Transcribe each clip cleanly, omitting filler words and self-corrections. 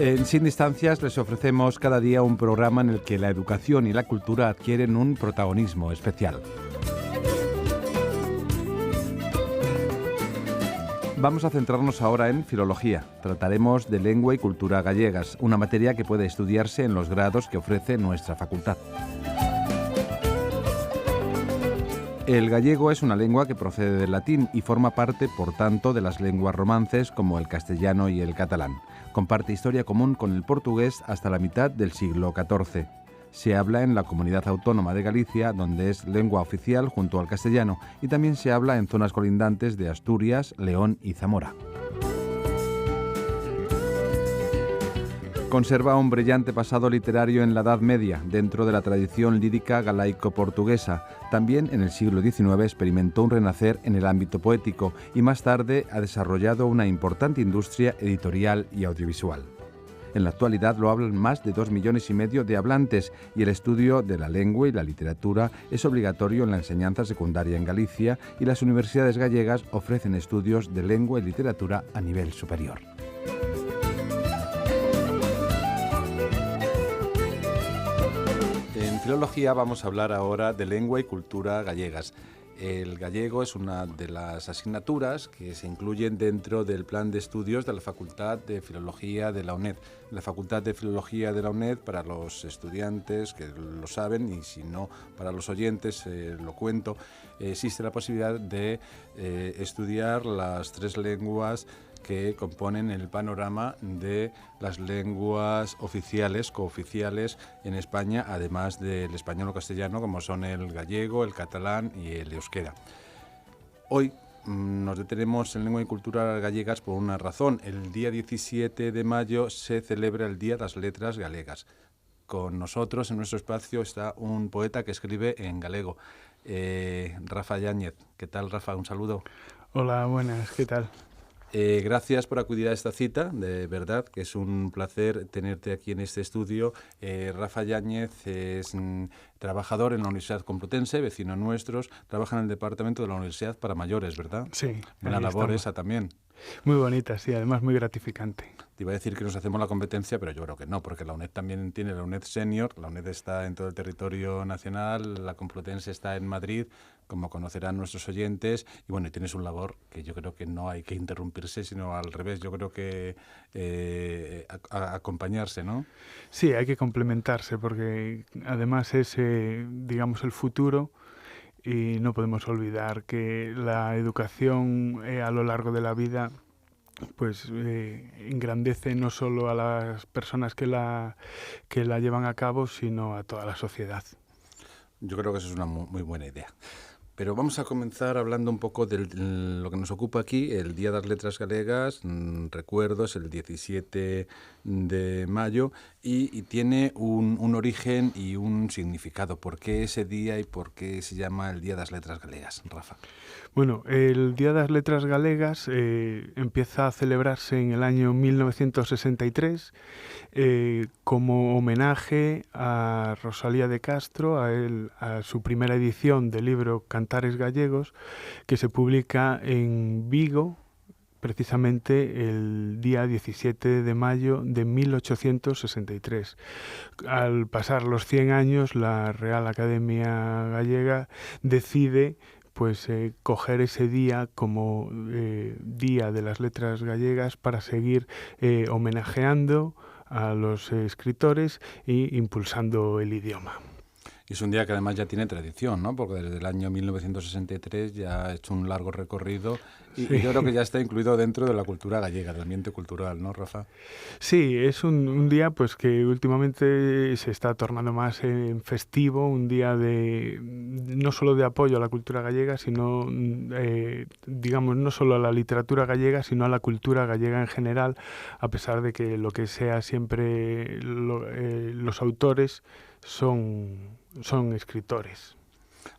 En Sin Distancias les ofrecemos cada día un programa en el que la educación y la cultura adquieren un protagonismo especial. Vamos a centrarnos ahora en filología. Trataremos de lengua y cultura gallegas, una materia que puede estudiarse en los grados que ofrece nuestra facultad. El gallego es una lengua que procede del latín y forma parte, por tanto, de las lenguas romances como el castellano y el catalán. Comparte historia común con el portugués hasta la mitad del siglo XIV. Se habla en la Comunidad Autónoma de Galicia, donde es lengua oficial junto al castellano, y también se habla en zonas colindantes de Asturias, León y Zamora. Conserva un brillante pasado literario en la Edad Media, dentro de la tradición lírica galaico-portuguesa. También en el siglo XIX experimentó un renacer en el ámbito poético y más tarde ha desarrollado una importante industria editorial y audiovisual. En la actualidad lo hablan más de 2,5 millones de hablantes y el estudio de la lengua y la literatura es obligatorio en la enseñanza secundaria en Galicia y las universidades gallegas ofrecen estudios de lengua y literatura a nivel superior. En filología vamos a hablar ahora de lengua y cultura gallegas. El gallego es una de las asignaturas que se incluyen dentro del plan de estudios de la Facultad de Filología de la UNED. La Facultad de Filología de la UNED, para los estudiantes que lo saben y si no, para los oyentes lo cuento, existe la posibilidad de estudiar las 3 lenguas que componen el panorama de las lenguas oficiales, cooficiales en España, además del español o castellano, como son el gallego, el catalán y el euskera. Hoy nos detenemos en lengua y cultura gallegas por una razón. El día 17 de mayo se celebra el Día de las Letras Galegas. Con nosotros en nuestro espacio está un poeta que escribe en galego, Rafa Yáñez. ¿Qué tal, Rafa? Un saludo. Hola, buenas, ¿qué tal? Gracias por acudir a esta cita, de verdad que es un placer tenerte aquí en este estudio. Rafa Yáñez es trabajador en la Universidad Complutense, vecino nuestros, trabaja en el departamento de la Universidad para mayores, ¿verdad? Sí. Buena labor esa también. Muy bonita, sí, además muy gratificante. Te iba a decir que nos hacemos la competencia, pero yo creo que no, porque la UNED también tiene la UNED Senior, la UNED está en todo el territorio nacional, la Complutense está en Madrid, como conocerán nuestros oyentes, y bueno, y tienes un labor que yo creo que no hay que interrumpirse, sino al revés, yo creo que acompañarse, ¿no? Sí, hay que complementarse, porque además es, digamos, el futuro. Y no podemos olvidar que la educación a lo largo de la vida pues engrandece no solo a las personas que la llevan a cabo, sino a toda la sociedad. Yo creo que eso es una muy buena idea. Pero vamos a comenzar hablando un poco de lo que nos ocupa aquí, el Día de las Letras Galegas. Recuerdo, es el 17 de mayo y tiene un origen y un significado. ¿Por qué ese día y por qué se llama el Día de las Letras Galegas, Rafa? Bueno, el Día de las Letras Galegas empieza a celebrarse en el año 1963 como homenaje a Rosalía de Castro, a su primera edición del libro Cantares Gallegos, que se publica en Vigo, precisamente el día 17 de mayo de 1863. Al pasar los 100 años, la Real Academia Gallega decide coger ese día como Día de las Letras Gallegas para seguir homenajeando a los escritores e impulsando el idioma. Y es un día que además ya tiene tradición, ¿no? Porque desde el año 1963 ya ha hecho un largo recorrido y, sí. Y yo creo que ya está incluido dentro de la cultura gallega, del ambiente cultural, ¿no, Rafa? Sí, es un día pues que últimamente se está tornando más festivo, un día de no solo de apoyo a la cultura gallega, sino, digamos, no solo a la literatura gallega, sino a la cultura gallega en general, a pesar de que lo que sea siempre los autores son escritores.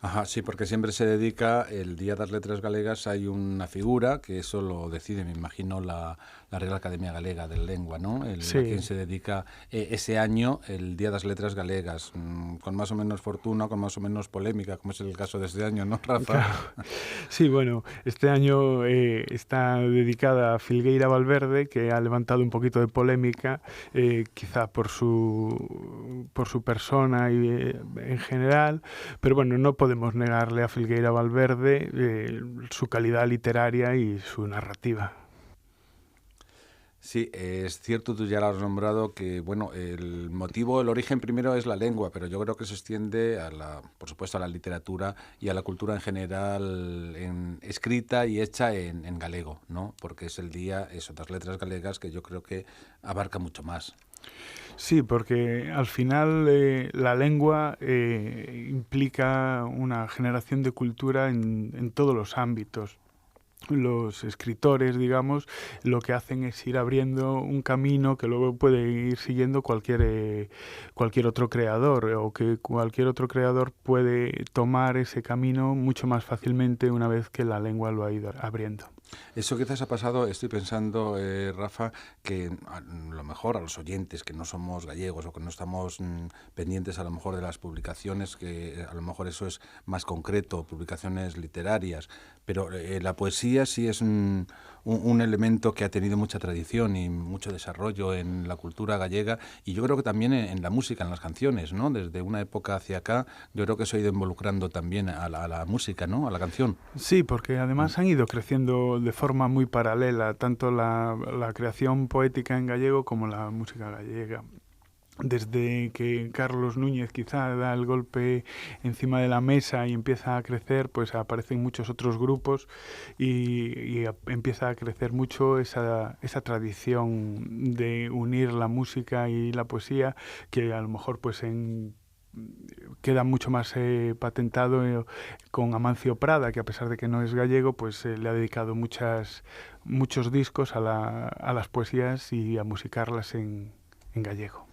Ajá, sí, porque siempre se dedica, el Día de las Letras Galegas hay una figura, que eso lo decide, me imagino, la la Real Academia Galega de Lengua, ¿no? Sí. A quien se dedica ese año el Día das Letras Galegas, con más o menos fortuna, con más o menos polémica, como es el caso de este año, ¿no, Rafa? Claro. Sí, bueno, este año está dedicada a Filgueira Valverde, que ha levantado un poquito de polémica, quizá por su persona y en general, pero bueno, no podemos negarle a Filgueira Valverde su calidad literaria y su narrativa. Sí, es cierto, tú ya lo has nombrado, que bueno, el motivo, el origen primero es la lengua, pero yo creo que se extiende por supuesto, a la literatura y a la cultura en general, escrita y hecha en galego, ¿no? Porque es el día, das letras galegas, que yo creo que abarca mucho más. Sí, porque al final la lengua implica una generación de cultura en todos los ámbitos. Los escritores, digamos, lo que hacen es ir abriendo un camino que luego puede ir siguiendo cualquier otro creador, o que cualquier otro creador puede tomar ese camino mucho más fácilmente una vez que la lengua lo ha ido abriendo. Eso quizás ha pasado, estoy pensando, Rafa, que a lo mejor a los oyentes que no somos gallegos o que no estamos pendientes a lo mejor de las publicaciones, que a lo mejor eso es más concreto, publicaciones literarias, pero la poesía sí es un elemento que ha tenido mucha tradición y mucho desarrollo en la cultura gallega, y yo creo que también en la música, en las canciones, ¿no? Desde una época hacia acá, yo creo que se ha ido involucrando también a la música, ¿no? A la canción. Sí, porque además han ido creciendo de forma muy paralela, tanto la creación poética en gallego como la música gallega. Desde que Carlos Núñez quizá da el golpe encima de la mesa y empieza a crecer, pues aparecen muchos otros grupos y empieza a crecer mucho esa tradición de unir la música y la poesía, que a lo mejor pues queda mucho más patentado con Amancio Prada, que a pesar de que no es gallego, pues le ha dedicado muchos discos a las poesías y a musicarlas en gallego.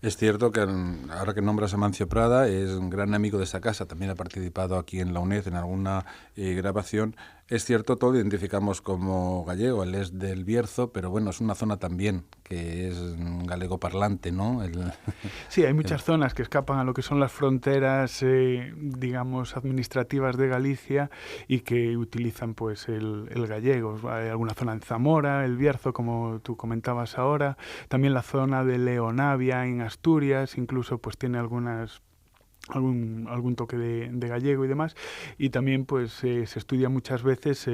Es cierto que ahora que nombras a Amancio Prada, es un gran amigo de esta casa, también ha participado aquí en la UNED en alguna grabación. Es cierto, todo lo identificamos como gallego, él es del Bierzo, pero bueno, es una zona también que es galego parlante, ¿no? Sí, hay muchas zonas que escapan a lo que son las fronteras, digamos, administrativas de Galicia y que utilizan pues el gallego. Hay alguna zona en Zamora, el Bierzo, como tú comentabas ahora, también la zona de Leonavia en Asturias, incluso pues tiene algún toque de gallego y demás, y también pues se estudia muchas veces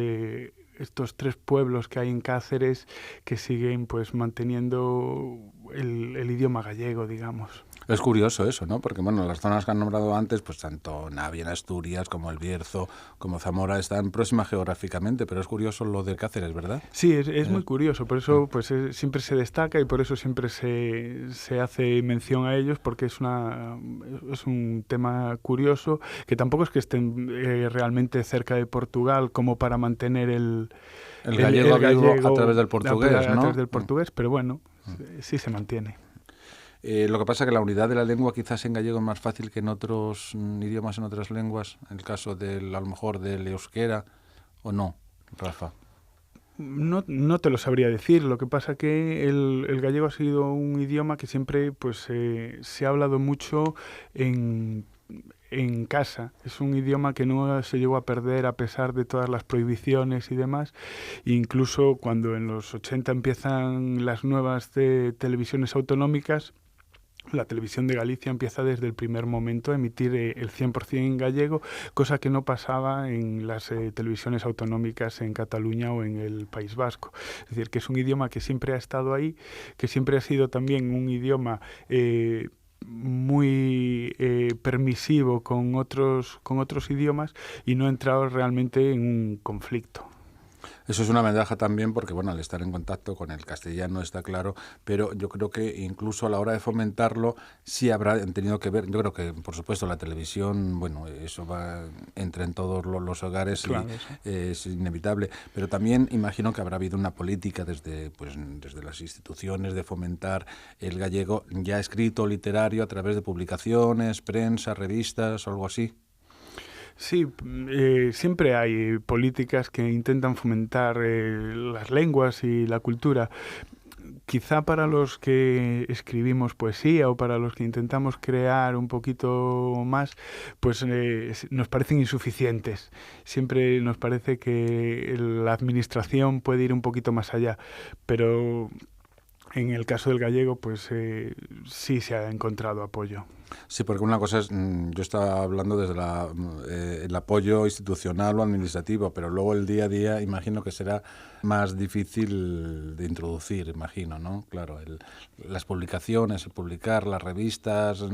estos 3 pueblos que hay en Cáceres que siguen pues manteniendo el idioma gallego, digamos. Es curioso eso, ¿no? Porque, bueno, las zonas que han nombrado antes, pues tanto Navia en Asturias como el Bierzo, como Zamora, están próximas geográficamente, pero es curioso lo de Cáceres, ¿verdad? Sí, es muy curioso, por eso pues siempre se destaca y por eso siempre se hace mención a ellos, porque es un tema curioso, que tampoco es que estén realmente cerca de Portugal como para mantener el gallego a través del portugués, ¿no? A través del portugués, pero bueno, sí se mantiene. Lo que pasa es que la unidad de la lengua quizás en gallego es más fácil que en otros idiomas, en otras lenguas, en el caso a lo mejor del euskera, ¿o no, Rafa? No te lo sabría decir. Lo que pasa que el gallego ha sido un idioma que siempre pues se ha hablado mucho en casa. Es un idioma que no se llegó a perder a pesar de todas las prohibiciones y demás. Incluso cuando en los 80 empiezan las nuevas televisiones autonómicas, la televisión de Galicia empieza desde el primer momento a emitir el 100% en gallego, cosa que no pasaba en las televisiones autonómicas en Cataluña o en el País Vasco. Es decir, que es un idioma que siempre ha estado ahí, que siempre ha sido también un idioma muy permisivo con otros idiomas y no ha entrado realmente en un conflicto. Eso es una ventaja también porque, bueno, al estar en contacto con el castellano está claro, pero yo creo que incluso a la hora de fomentarlo sí habrán tenido que ver, yo creo que, por supuesto, la televisión, bueno, eso entra en todos los hogares, claro, y es inevitable, pero también imagino que habrá habido una política desde las instituciones de fomentar el gallego ya escrito, literario, a través de publicaciones, prensa, revistas o algo así. Sí, siempre hay políticas que intentan fomentar las lenguas y la cultura. Quizá para los que escribimos poesía o para los que intentamos crear un poquito más, pues nos parecen insuficientes. Siempre nos parece que la administración puede ir un poquito más allá, pero en el caso del gallego, pues sí se ha encontrado apoyo. Sí, porque una cosa es, yo estaba hablando desde el apoyo institucional o administrativo, pero luego el día a día imagino que será más difícil de introducir, imagino, ¿no? Claro, las publicaciones, el publicar, las revistas,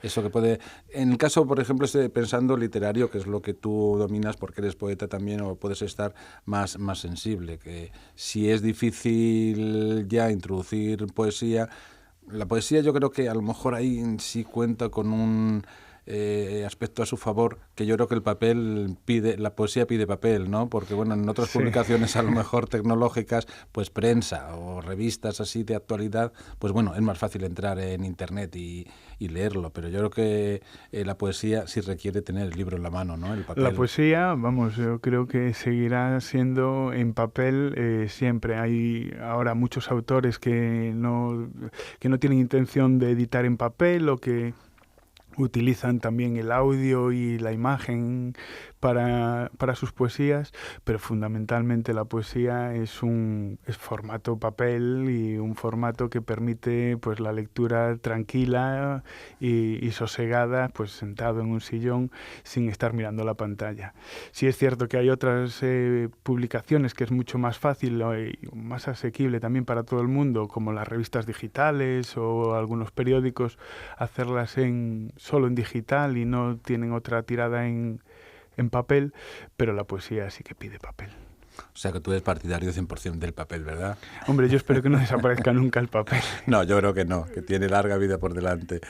eso que puede... En el caso, por ejemplo, pensando literario, que es lo que tú dominas porque eres poeta también, o puedes estar más sensible, que si es difícil ya introducir poesía. La poesía yo creo que a lo mejor ahí sí cuenta con un aspecto a su favor, que yo creo que la poesía pide papel, ¿no? Porque bueno, en otras Sí. publicaciones a lo mejor tecnológicas, pues prensa o revistas así de actualidad, pues bueno, es más fácil entrar en internet y leerlo, pero yo creo que la poesía sí requiere tener el libro en la mano, ¿no? El La papel. poesía, vamos, yo creo que seguirá siendo en papel siempre. Hay ahora muchos autores que no tienen intención de editar en papel o que utilizan también el audio y la imagen para sus poesías, pero fundamentalmente la poesía es formato papel y un formato que permite pues la lectura tranquila y sosegada, pues sentado en un sillón sin estar mirando la pantalla. Sí es cierto que hay otras publicaciones que es mucho más fácil y más asequible también para todo el mundo, como las revistas digitales o algunos periódicos, hacerlas solo en digital y no tienen otra tirada en papel, pero la poesía sí que pide papel. O sea que tú eres partidario 100% del papel, ¿verdad? Hombre, yo espero que no desaparezca nunca el papel. No, yo creo que no, que tiene larga vida por delante.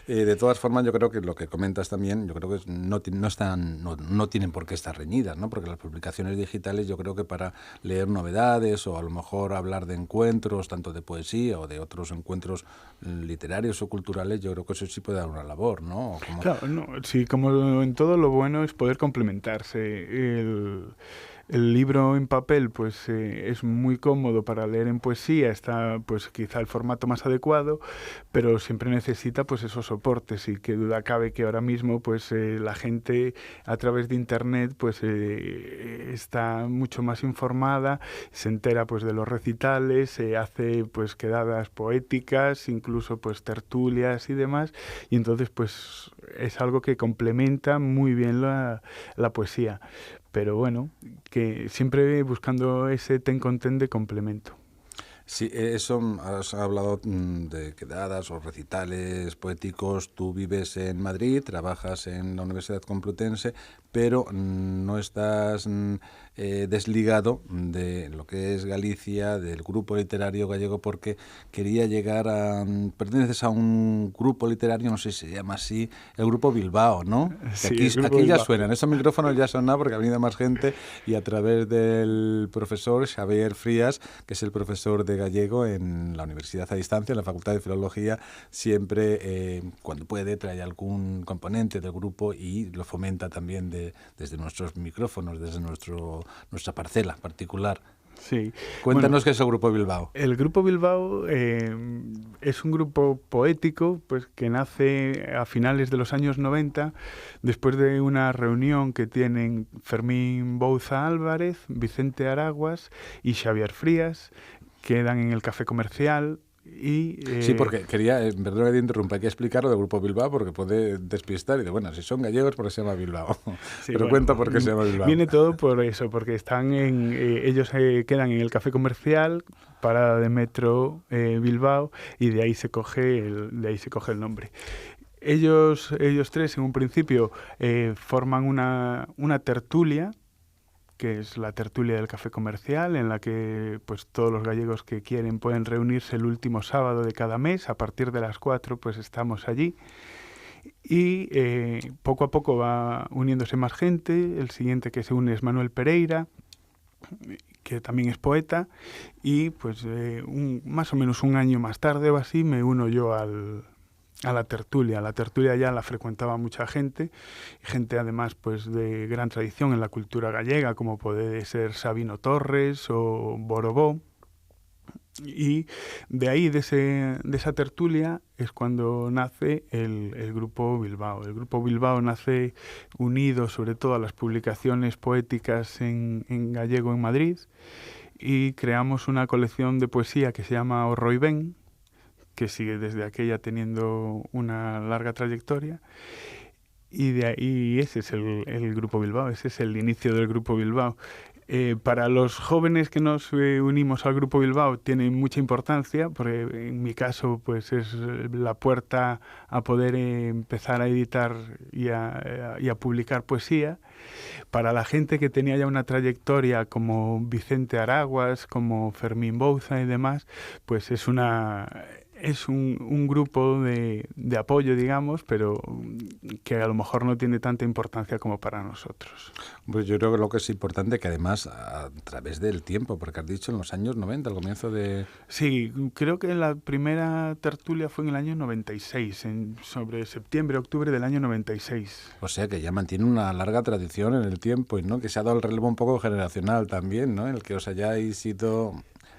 De todas formas, yo creo que lo que comentas también, yo creo que no tienen por qué estar reñidas, ¿no? Porque las publicaciones digitales, yo creo que para leer novedades o a lo mejor hablar de encuentros, tanto de poesía o de otros encuentros literarios o culturales, yo creo que eso sí puede dar una labor, ¿no? Claro, no, sí, como en todo lo bueno es poder complementarse. El libro en papel pues es muy cómodo para leer en poesía, está pues quizá el formato más adecuado, pero siempre necesita pues esos soportes y qué duda cabe que ahora mismo pues la gente a través de internet pues está mucho más informada, se entera pues de los recitales, se hace pues quedadas poéticas, incluso pues tertulias y demás, y entonces pues es algo que complementa muy bien la poesía. Pero bueno, que siempre buscando ese ten con ten de complemento. Sí, eso has hablado de quedadas o recitales poéticos. Tú vives en Madrid, trabajas en la Universidad Complutense, pero no estás desligado de lo que es Galicia, del grupo literario gallego, porque quería llegar a... perteneces a un grupo literario, no sé si se llama así, el Grupo Bilbao, ¿no? Que Sí, el Grupo aquí ya Bilbao. suenan, esos micrófonos ya sonan porque ha venido más gente y a través del profesor Xavier Frías, que es el profesor de gallego en la Universidad a Distancia, en la Facultad de Filología, siempre, cuando puede, trae algún componente del grupo y lo fomenta también desde nuestros micrófonos, desde nuestra parcela particular. Sí. Cuéntanos Bueno, qué es el Grupo Bilbao. el Grupo Bilbao es un grupo poético pues, que nace a finales de los años 90, después de una reunión que tienen Fermín Bouza Álvarez, Vicente Araguas y Xavier Frías, quedan en el Café Comercial y... Sí, porque quería, perdón que te interrumpa, hay que explicar lo del Grupo Bilbao porque puede despistar y de, bueno, si son gallegos, ¿por qué se llama Bilbao? sí, Pero bueno, cuenta por qué se llama Bilbao. viene todo por eso, porque están ellos quedan en el Café Comercial, parada de metro Bilbao, y de ahí se coge el nombre. Ellos tres, en un principio, forman una tertulia, que es la tertulia del Café Comercial, en la que pues todos los gallegos que quieren pueden reunirse el último sábado de cada mes. A partir de las 4 pues estamos allí. Y poco a poco va uniéndose más gente. El siguiente que se une es Manuel Pereira, que también es poeta. Y pues más o menos un año más tarde o así me uno yo a la tertulia. La tertulia ya la frecuentaba mucha gente además pues de gran tradición en la cultura gallega, como puede ser Sabino Torres o Borobó. Y de ahí, de esa tertulia, es cuando nace el Grupo Bilbao. El Grupo Bilbao nace unido sobre todo a las publicaciones poéticas en gallego en Madrid, y creamos una colección de poesía que se llama O Roibén, que sigue desde aquella teniendo una larga trayectoria. Y de ahí ese es el Grupo Bilbao, ese es el inicio del Grupo Bilbao. Para los jóvenes que nos unimos al Grupo Bilbao tiene mucha importancia, porque en mi caso pues es la puerta a poder empezar a editar y a publicar poesía. Para la gente que tenía ya una trayectoria como Vicente Araguas, como Fermín Bouza y demás, pues es un grupo de apoyo, digamos, pero que a lo mejor no tiene tanta importancia como para nosotros. Pues yo creo que lo que es importante, que además a través del tiempo, porque has dicho en los años 90, al comienzo de... Sí, creo que la primera tertulia fue en el año 96, sobre septiembre, octubre del año 96. O sea que ya mantiene una larga tradición en el tiempo, ¿no? Que se ha dado el relevo un poco generacional también, ¿no? El que os hayáis sido...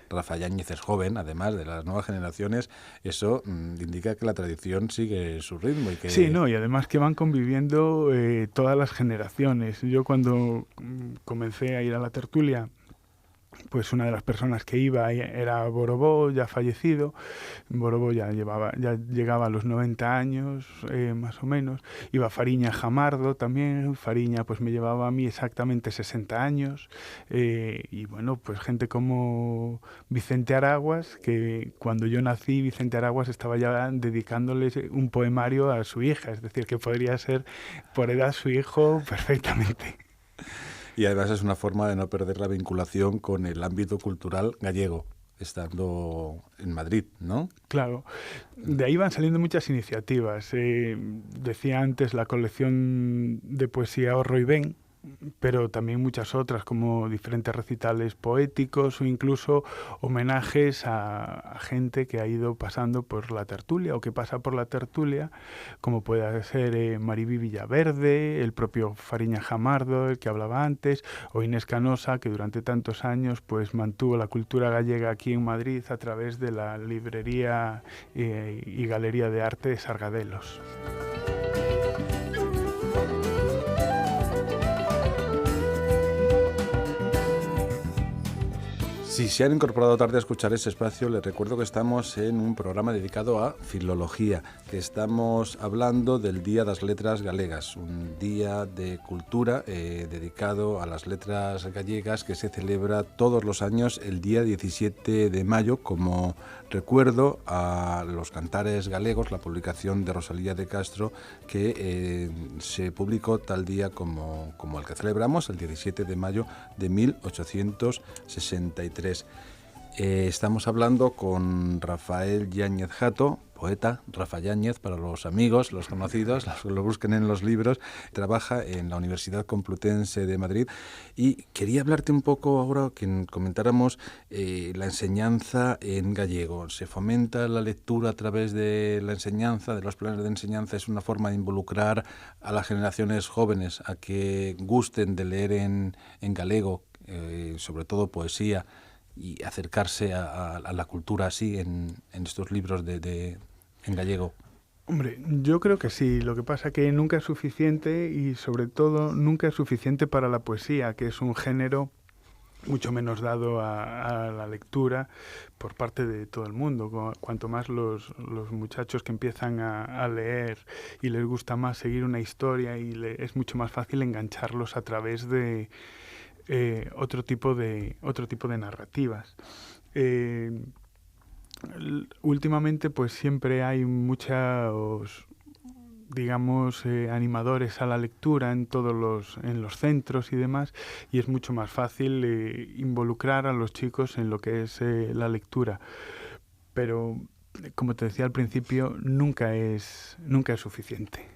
Rafa Yáñez es joven, además de las nuevas generaciones, eso indica que la tradición sigue su ritmo. Y que... Sí, no, y además que van conviviendo todas las generaciones. Yo cuando comencé a ir a la tertulia, pues una de las personas que iba era Borobó, ya fallecido. Borobó ya llegaba a los 90 años, más o menos. Iba Fariña Jamardo también. Fariña pues me llevaba a mí exactamente 60 años. Y bueno, pues gente como Vicente Araguas, que cuando yo nací, Vicente Araguas estaba ya dedicándole un poemario a su hija. Es decir, que podría ser por edad su hijo perfectamente. Y además es una forma de no perder la vinculación con el ámbito cultural gallego, estando en Madrid, ¿no? Claro. De ahí van saliendo muchas iniciativas. Decía antes la colección de poesía O Roibén, pero también muchas otras, como diferentes recitales poéticos o incluso homenajes a gente que ha ido pasando por la tertulia o que pasa por la tertulia, como puede ser Mariví Villaverde, el propio Fariña Jamardo, el que hablaba antes, o Inés Canosa, que durante tantos años pues mantuvo la cultura gallega aquí en Madrid a través de la librería y galería de arte de Sargadelos. Si se han incorporado tarde a escuchar ese espacio, les recuerdo que estamos en un programa dedicado a filología, que estamos hablando del Día das Letras Galegas, un día de cultura dedicado a las letras gallegas que se celebra todos los años el día 17 de mayo como recuerdo a los cantares galegos, la publicación de Rosalía de Castro, que se publicó tal día como el que celebramos, el 17 de mayo de 1863. Estamos hablando con Rafael Yáñez Jato, poeta, Rafa Yáñez para los amigos, los conocidos, los que lo busquen en los libros. Trabaja en la Universidad Complutense de Madrid y quería hablarte un poco ahora, que comentáramos la enseñanza en gallego. ¿Se fomenta la lectura a través de la enseñanza, de los planes de enseñanza? ¿Es una forma de involucrar a las generaciones jóvenes a que gusten de leer en galego, sobre todo poesía, y acercarse a la cultura así en estos libros en gallego? Hombre, yo creo que sí. Lo que pasa que nunca es suficiente y sobre todo nunca es suficiente para la poesía, que es un género mucho menos dado a la lectura por parte de todo el mundo. Cuanto más los muchachos que empiezan a leer y les gusta más seguir una historia, es mucho más fácil engancharlos a través de otro tipo de narrativas. Últimamente pues siempre hay muchos, digamos, animadores a la lectura en los centros y demás, y es mucho más fácil involucrar a los chicos en lo que es la lectura. Pero, como te decía al principio, nunca es suficiente.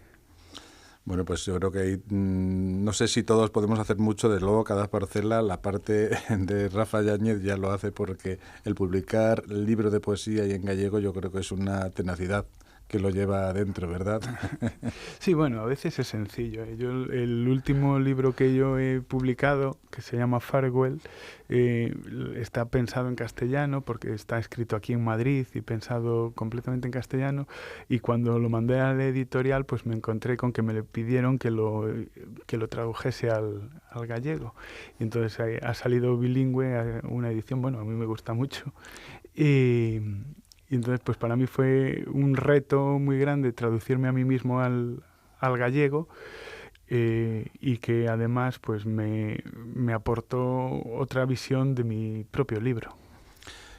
Bueno, pues yo creo que no sé si todos podemos hacer mucho, de luego cada parcela, la parte de Rafa Yáñez ya lo hace, porque el publicar el libro de poesía y en gallego yo creo que es una tenacidad que lo lleva adentro, ¿verdad? Sí, bueno, a veces es sencillo. Yo, el último libro que yo he publicado, que se llama Farewell, está pensado en castellano porque está escrito aquí en Madrid y pensado completamente en castellano. Y cuando lo mandé a la editorial, pues me encontré con que me le pidieron que lo tradujese al gallego. Y entonces ha salido bilingüe, una edición, bueno, a mí me gusta mucho. Y entonces, pues para mí fue un reto muy grande traducirme a mí mismo al gallego, y que además pues me aportó otra visión de mi propio libro.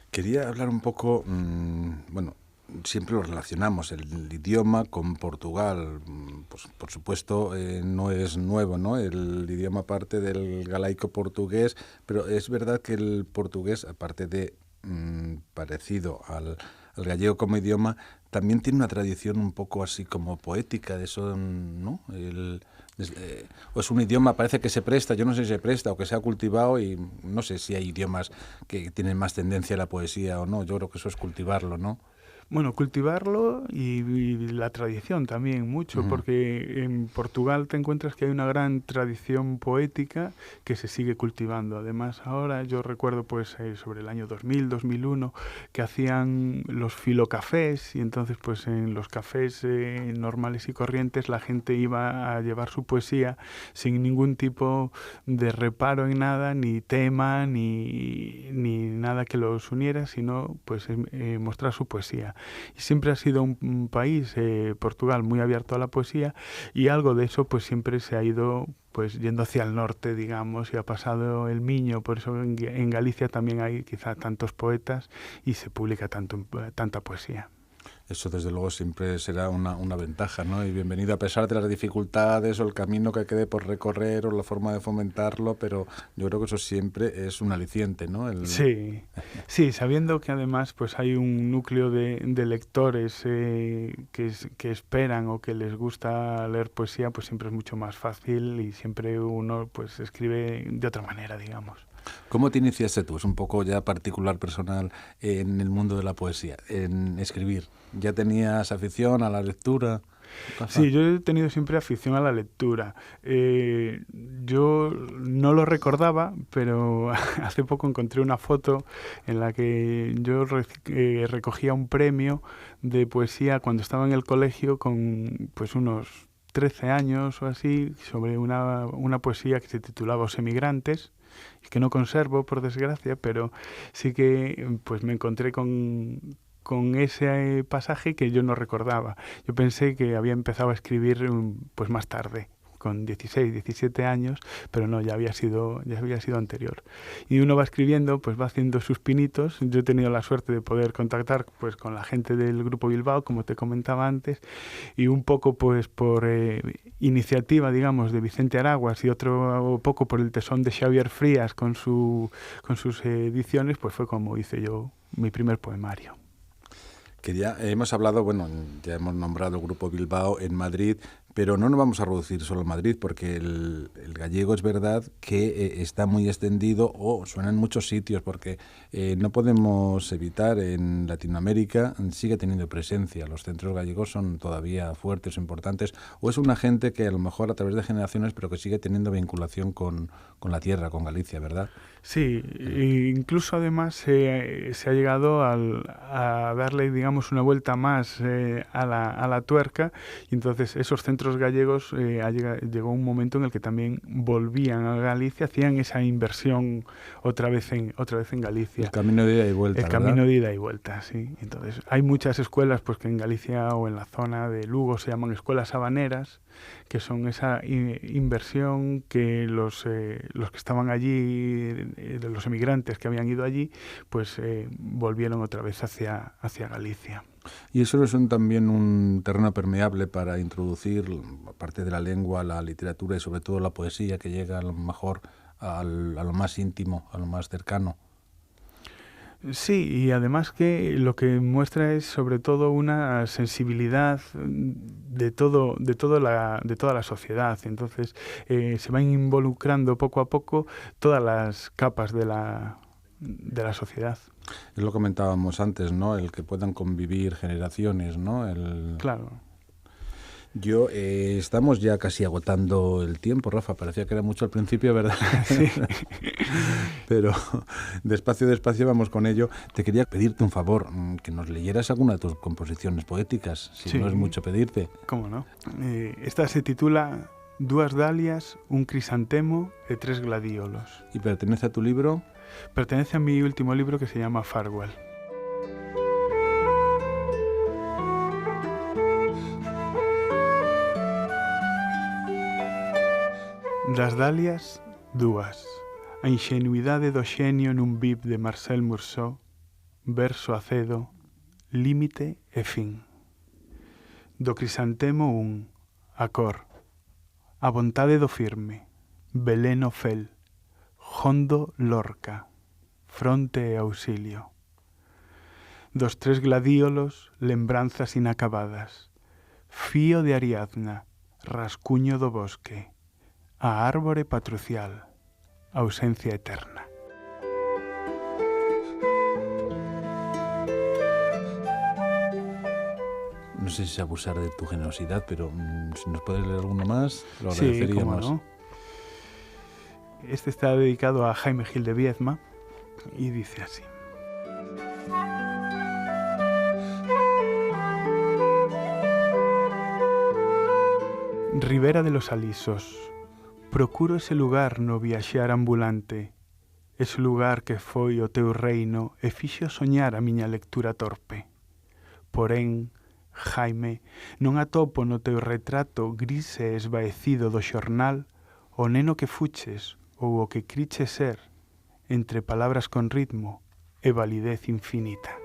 Quería hablar un poco, bueno, siempre lo relacionamos, el idioma con Portugal. Pues, por supuesto, no es nuevo, ¿no? El idioma parte del galaico portugués, pero es verdad que el portugués, aparte de parecido al gallego como idioma, también tiene una tradición un poco así como poética, de eso, ¿no? O es un idioma, parece que se presta, yo no sé si se presta o que se ha cultivado, y no sé si hay idiomas que tienen más tendencia a la poesía o no. Yo creo que eso es cultivarlo, ¿no? Bueno, cultivarlo y la tradición también mucho, porque en Portugal te encuentras que hay una gran tradición poética que se sigue cultivando. Además, ahora yo recuerdo pues sobre el año 2000, 2001, que hacían los filocafés, y entonces pues en los cafés normales y corrientes la gente iba a llevar su poesía sin ningún tipo de reparo en nada, ni tema, ni nada que los uniera, sino pues mostrar su poesía. Y siempre ha sido un país, Portugal, muy abierto a la poesía, y algo de eso pues siempre se ha ido pues yendo hacia el norte, digamos, y ha pasado el Miño. Por eso en Galicia también hay quizá tantos poetas y se publica tanta poesía. Eso desde luego siempre será una ventaja, ¿no? Y bienvenido a pesar de las dificultades o el camino que quede por recorrer o la forma de fomentarlo, pero yo creo que eso siempre es un aliciente, ¿no? Sí, sabiendo que además pues hay un núcleo de lectores que esperan o que les gusta leer poesía, pues siempre es mucho más fácil y siempre uno pues escribe de otra manera, digamos. ¿Cómo te iniciaste tú? Es un poco ya particular, personal, en el mundo de la poesía, en escribir. ¿Ya tenías afición a la lectura? Sí, yo he tenido siempre afición a la lectura. Yo no lo recordaba, pero hace poco encontré una foto en la que yo recogía un premio de poesía cuando estaba en el colegio con pues unos 13 años o así, sobre una poesía que se titulaba Os emigrantes, que no conservo por desgracia, pero sí que pues me encontré con ese pasaje que yo no recordaba. Yo pensé que había empezado a escribir pues más tarde, con 16, 17 años, pero no, ya había sido anterior. Y uno va escribiendo, pues va haciendo sus pinitos. Yo he tenido la suerte de poder contactar pues con la gente del Grupo Bilbao, como te comentaba antes, y un poco pues por iniciativa, digamos, de Vicente Araguas y otro poco por el tesón de Xavier Frías con sus ediciones, pues fue como hice yo mi primer poemario. Que ya hemos hablado, bueno, ya hemos nombrado el Grupo Bilbao en Madrid, pero no nos vamos a reducir solo a Madrid, porque el gallego es verdad que está muy extendido o suena en muchos sitios, porque no podemos evitar, en Latinoamérica sigue teniendo presencia. Los centros gallegos son todavía fuertes o importantes, o es una gente que a lo mejor a través de generaciones, pero que sigue teniendo vinculación con la tierra, con Galicia, ¿verdad? Sí, incluso además se ha llegado a darle, digamos, una vuelta más a la tuerca, y entonces esos centros gallegos llegó un momento en el que también volvían a Galicia, hacían esa inversión otra vez en Galicia. El camino de ida y vuelta, ¿verdad? Camino de ida y vuelta, sí. Entonces hay muchas escuelas pues que en Galicia o en la zona de Lugo se llaman escuelas habaneras, que son esa inversión que los que estaban allí, de los emigrantes que habían ido allí, pues volvieron otra vez hacia Galicia. Y eso es también un terreno permeable para introducir, aparte de la lengua, la literatura y sobre todo la poesía, que llega a lo mejor a lo más íntimo, a lo más cercano. Sí, y además que lo que muestra es sobre todo una sensibilidad de toda la sociedad. Entonces se van involucrando poco a poco todas las capas de la sociedad. Es lo comentábamos antes, ¿no? El que puedan convivir generaciones, ¿no? Claro. Estamos ya casi agotando el tiempo, Rafa. Parecía que era mucho al principio, ¿verdad? Sí. Pero despacio vamos con ello. Te quería pedirte un favor, que nos leyeras alguna de tus composiciones poéticas, si Sí. no es mucho pedirte. ¿Cómo no? Esta se titula Dúas dalias, un crisantemo e 3 gladiolos. ¿Y pertenece a tu libro? Pertenece a mi último libro que se llama Farewell. Das dalias, dúas. A inxenuidade do xenio nun bib de Marcel Marceau, verso acedo, límite e fin. Do crisantemo un, a cor, a vontade do firme, veleno fel, hondo lorca, fronte e auxilio. Dos 3 gladíolos, lembranzas inacabadas, fío de Ariadna, rascuño do bosque, a árbore patrucial, ausencia eterna. No sé si abusar de tu generosidad, pero si nos puedes leer alguno más, lo Sí, agradeceríamos. cómo no. Este está dedicado a Jaime Gil de Viedma y dice así. Ribera de los Alisos, procuro ese lugar no viaxear ambulante, ese lugar que foi o teu reino e fixo soñar a miña lectura torpe. Porén, Jaime, non atopo no teu retrato gris e esvaecido do xornal o neno que fuches ou o que criche ser entre palabras con ritmo e validez infinita.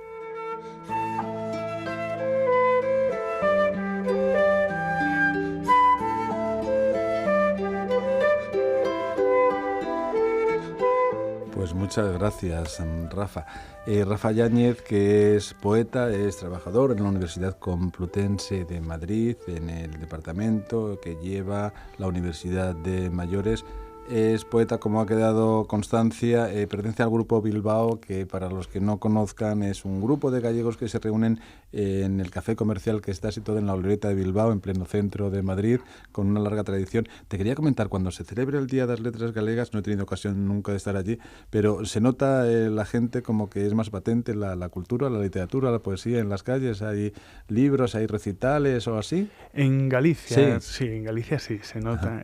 Pues muchas gracias, Rafa. Rafa Yáñez, que es poeta, es trabajador en la Universidad Complutense de Madrid, en el departamento que lleva la Universidad de Mayores. Es poeta, como ha quedado constancia, pertenece al Grupo Bilbao, que para los que no conozcan es un grupo de gallegos que se reúnen en el café comercial que está situado en la Glorieta de Bilbao, en pleno centro de Madrid, con una larga tradición. Te quería comentar, cuando se celebra el Día de las Letras Galegas, no he tenido ocasión nunca de estar allí, pero se nota la gente como que es más patente la cultura, la literatura, la poesía en las calles. Hay libros, hay recitales o así. En Galicia, Sí. en Galicia sí, se nota.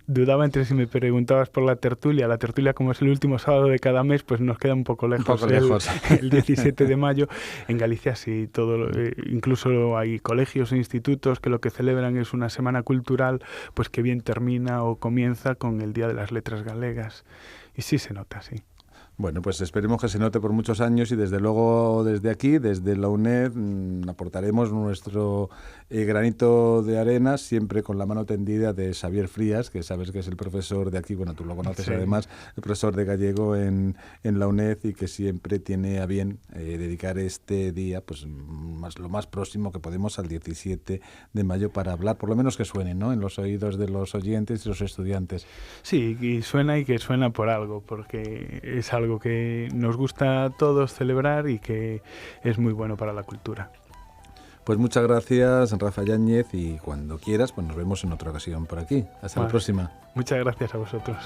Dudaba entre si me preguntabas por la tertulia. La tertulia, como es el último sábado de cada mes, pues nos queda un poco lejos. El 17 de mayo. En Galicia sí, incluso hay colegios e institutos que lo que celebran es una semana cultural, pues que bien termina o comienza con el Día de las Letras Galegas. Y sí se nota, sí. Bueno, pues esperemos que se note por muchos años y desde luego desde aquí, desde la UNED, aportaremos nuestro granito de arena, siempre con la mano tendida de Xavier Frías, que sabes que es el profesor de aquí, bueno, tú lo conoces sí. Además, el profesor de gallego en la UNED y que siempre tiene a bien dedicar este día, pues lo más próximo que podemos al 17 de mayo para hablar, por lo menos que suene, ¿no?, en los oídos de los oyentes y los estudiantes. Sí, y que suena por algo, porque es algo que nos gusta a todos celebrar y que es muy bueno para la cultura. Pues muchas gracias, Rafa Yáñez, y cuando quieras, pues nos vemos en otra ocasión por aquí. Hasta la próxima. Muchas gracias a vosotros.